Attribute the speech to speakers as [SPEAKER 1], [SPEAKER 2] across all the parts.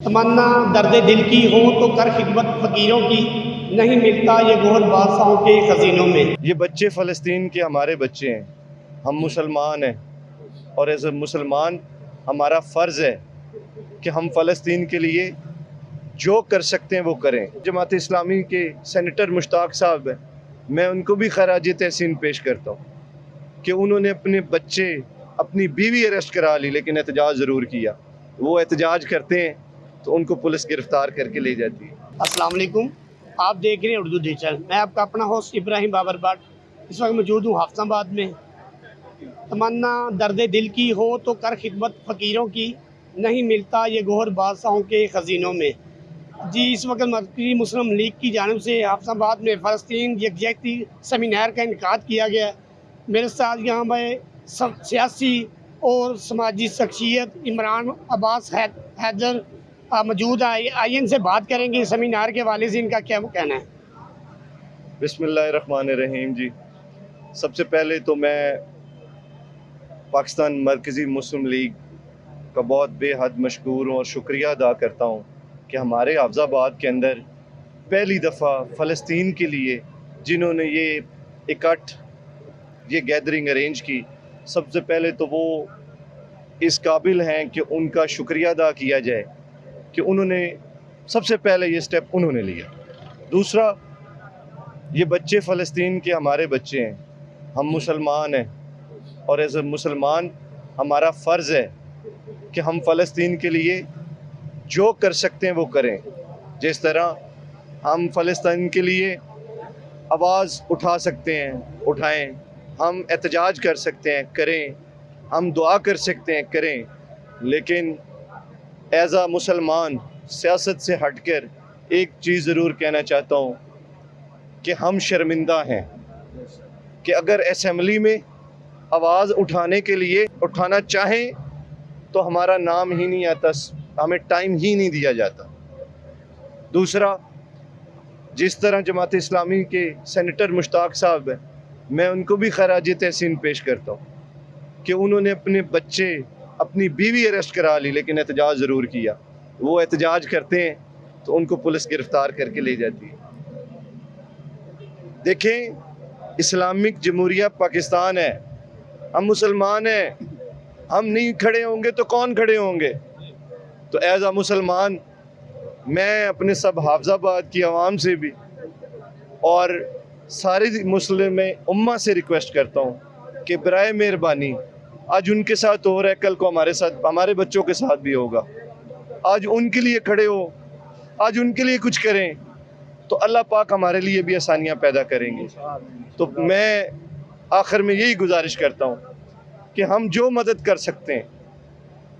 [SPEAKER 1] तमन्ना दर्द दिल की हो तो कर खिदमत फ़कीरों की, नहीं मिलता ये गोहर बादशाहों के खजीनों में।
[SPEAKER 2] ये बच्चे फ़लस्तीन के हमारे बच्चे हैं, हम मुसलमान हैं और एज़ अ मुसलमान हमारा फ़र्ज़ है कि हम फ़लस्तीन के लिए जो कर सकते हैं वो करें। जमात इस्लामी के सेनेटर मुश्ताक साहब हैं, मैं उनको भी खराज तहसीन पेश करता हूँ कि उन्होंने अपने बच्चे, अपनी बीवी अरेस्ट करा ली लेकिन एहतजाज ज़रूर किया। वो एहतजाज करते हैं तो उनको पुलिस गिरफ़्तार करके ले जाती है।
[SPEAKER 1] अस्सलाम वालेकुम, आप देख रहे हैं उर्दू डिजिटल। मैं आपका अपना होस्ट इब्राहिम बाबर बाट इस वक्त मौजूद हूँ हाफिजाबाद में। तमन्ना दर्द दिल की हो तो कर खिदमत फ़कीरों की, नहीं मिलता ये गोहर बादशाहों के खजीनों में। जी, इस वक्त मरकज़ी मुस्लिम लीग की जानिब से हाफिजाबाद में फ़लस्तीन यकजहती सेमिनार का इनेकाद किया गया। मेरे साथ यहाँ पर सब सियासी और समाजी शख्सियत इमरान अब्बास हैदर मौजूद है। आइए इनसे बात करेंगे सेमिनार के हवाले से इनका क्या कहना है।
[SPEAKER 2] बिस्मिल्लाहिर्रहमानिर्रहीम जी। सबसे पहले तो मैं पाकिस्तान मरकज़ी मुस्लिम लीग का बहुत बेहद मशकूर हूँ और शुक्रिया अदा करता हूँ कि हमारे हाफिजाबाद के अंदर पहली दफ़ा फ़लस्तीन के लिए जिन्होंने ये इकट्ठ, ये गैदरिंग अरेंज की, सबसे पहले तो वो इस काबिल हैं कि उनका शुक्रिया अदा किया जाए कि उन्होंने सबसे पहले ये स्टेप उन्होंने लिया। दूसरा, ये बच्चे फ़लस्तीन के हमारे बच्चे हैं, हम मुसलमान हैं और एज़ अ मुसलमान हमारा फ़र्ज़ है कि हम फ़लस्तीन के लिए जो कर सकते हैं वो करें। जिस तरह हम फ़लस्तीन के लिए आवाज़ उठा सकते हैं उठाएं, हम एहतजाज कर सकते हैं करें, हम दुआ कर सकते हैं करें, लेकिन एज़ अ मुसलमान सियासत से हटकर एक चीज़ ज़रूर कहना चाहता हूँ कि हम शर्मिंदा हैं कि अगर असेंबली में आवाज़ उठाने के लिए उठाना चाहें तो हमारा नाम ही नहीं आता, हमें टाइम ही नहीं दिया जाता। दूसरा, जिस तरह जमात इस्लामी के सेनेटर मुश्ताक साहब हैं, मैं उनको भी खराज तहसीन पेश करता हूँ कि उन्होंने अपने बच्चे, अपनी बीवी अरेस्ट करा ली लेकिन एहतजाज ज़रूर किया। वो एहतजाज करते हैं तो उनको पुलिस गिरफ़्तार करके ले जाती है। देखें, इस्लामिक जमहूरिया पाकिस्तान है, हम मुसलमान हैं, हम नहीं खड़े होंगे तो कौन खड़े होंगे। तो एज़ अ मुसलमान मैं अपने सब हाफिजाबाद की आवाम से भी और सारी मुस्लिम उम्मा से रिक्वेस्ट करता हूँ कि बराए मेहरबानी, आज उनके साथ हो रहा है, कल को हमारे साथ, हमारे बच्चों के साथ भी होगा। आज उनके लिए खड़े हो, आज उनके लिए कुछ करें तो अल्लाह पाक हमारे लिए भी आसानियाँ पैदा करेंगे। तो मैं आखिर में यही गुजारिश करता हूँ कि हम जो मदद कर सकते हैं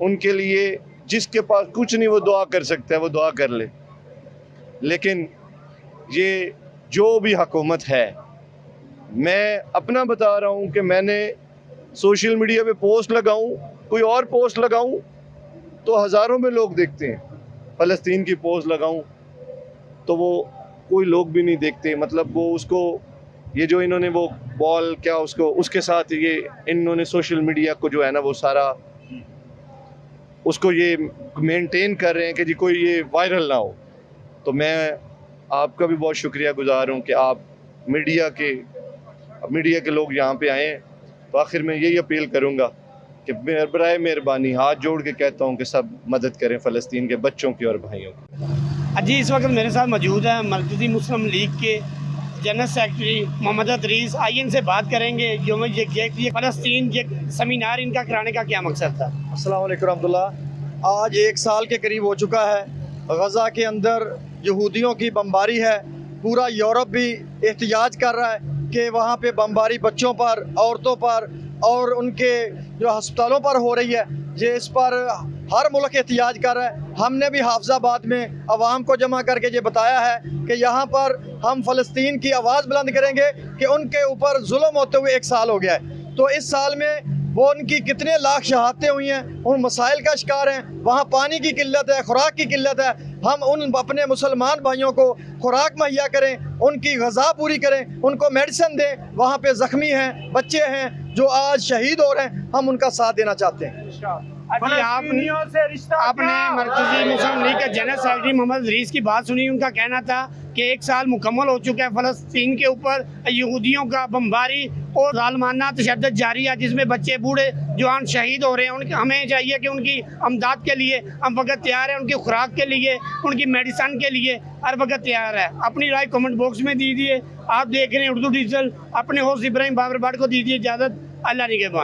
[SPEAKER 2] उनके लिए, जिसके पास कुछ नहीं वो दुआ कर सकता है वो दुआ कर ले। लेकिन ये जो भी हुकूमत है, मैं अपना बता रहा हूँ कि मैंने सोशल मीडिया पे पोस्ट लगाऊँ, कोई और पोस्ट लगाऊँ तो हज़ारों में लोग देखते हैं, फ़लस्तीन की पोस्ट लगाऊँ तो वो कोई लोग भी नहीं देखते। मतलब वो उसको, ये जो इन्होंने वो बॉल क्या उसको, उसके साथ ये इन्होंने सोशल मीडिया को जो है ना वो सारा उसको ये मेंटेन कर रहे हैं कि जी कोई ये वायरल ना हो। तो मैं आपका भी बहुत शुक्रिया गुज़ार हूँ कि आप मीडिया के लोग यहाँ पे आए हैं। तो आखिर में यही अपील करूँगा कि बराए मेहरबानी हाथ जोड़ के कहता हूँ कि सब मदद करें फ़लस्तीन के बच्चों की और भाइयों की।
[SPEAKER 1] जी, इस वक्त मेरे साथ मौजूद है मरकज़ी मुस्लिम लीग के जनरल सेक्रेटरी मोहम्मद अदरीस। आइए इनसे बात करेंगे जो ये फ़लस्तीन ये सेमिनार इनका कराने का क्या मकसद था।
[SPEAKER 3] अस्सलाम वालेकुम रहमतुल्लाह। आज 1 साल के करीब हो चुका है, गज़ा के अंदर यहूदियों की बमबारी है। पूरा यूरोप भी एहतजाज कर रहा है कि वहाँ पे बमबारी बच्चों पर, औरतों पर और उनके जो अस्पतालों पर हो रही है। ये इस पर हर मुल्क एहतजाज कर रहा है। हमने भी हाफिजाबाद में आवाम को जमा करके ये बताया है कि यहाँ पर हम फ़लस्तीन की आवाज़ बुलंद करेंगे कि उनके ऊपर जुल्म होते हुए 1 साल हो गया है। तो इस साल में वो उनकी कितने लाख शहादतें हुई हैं, उन मसाइल का शिकार हैं। वहाँ पानी की किल्लत है, खुराक की किल्लत है। हम उन अपने मुसलमान भाइयों को खुराक मुहैया करें, उनकी ग़ज़ा पूरी करें, उनको मेडिसिन दें। वहाँ पे ज़ख्मी हैं, बच्चे हैं जो आज शहीद हो रहे हैं, हम उनका साथ देना चाहते हैं।
[SPEAKER 1] अभी आपने मरकजी मुस्लिम लीग के जनरल सेक्रेटरी मोहम्मद रीस की बात सुनी। उनका कहना था कि 1 साल मुकम्मल हो चुका है, फ़लस्तीन के ऊपर यहूदियों का बमबारी और ज़ालिमाना तशद्दुद जारी है, जिसमें बच्चे बूढ़े जवान शहीद हो रहे हैं। उनके हमें चाहिए कि उनकी अमदाद के लिए हम वक्त तैयार हैं, उनकी खुराक के लिए, उनकी मेडिसन के लिए हर वक्त तैयार है। अपनी राय कमेंट बॉक्स में दीजिए। आप देख रहे हैं उर्दू डिजिटल, अपने होस्ट इब्राहिम बाबर बाट को दीजिए इजाज़त। अल्लाह निगहबान।